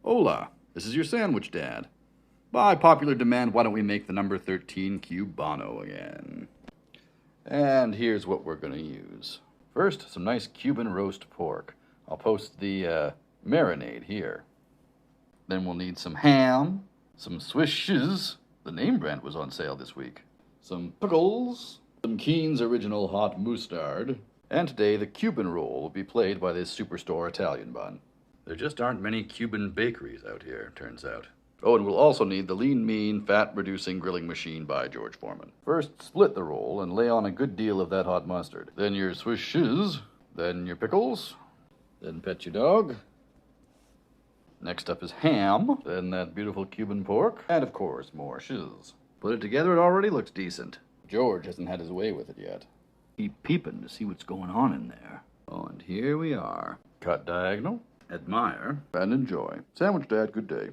Hola, this is your sandwich dad. By popular demand, why don't we make the number 13 Cubano again? And here's what we're gonna use. First, some nice Cuban roast pork. I'll post the marinade here. Then we'll need some ham, some Swiss cheese. The name brand was on sale this week. Some pickles, some Keen's original hot mustard. And today, the Cuban roll will be played by this superstore Italian bun. There just aren't many Cuban bakeries out here, turns out. Oh, and we'll also need the Lean Mean Fat-Reducing Grilling Machine by George Foreman. First, split the roll and lay on a good deal of that hot mustard. Then your Swiss cheese, then your pickles, then pet your dog. Next up is ham, then that beautiful Cuban pork, and of course, more cheese. Put it together, it already looks decent. George hasn't had his way with it yet. Keep peeping to see what's going on in there. Oh, and here we are. Cut diagonal. Admire and enjoy. Sandwich Dad, good day.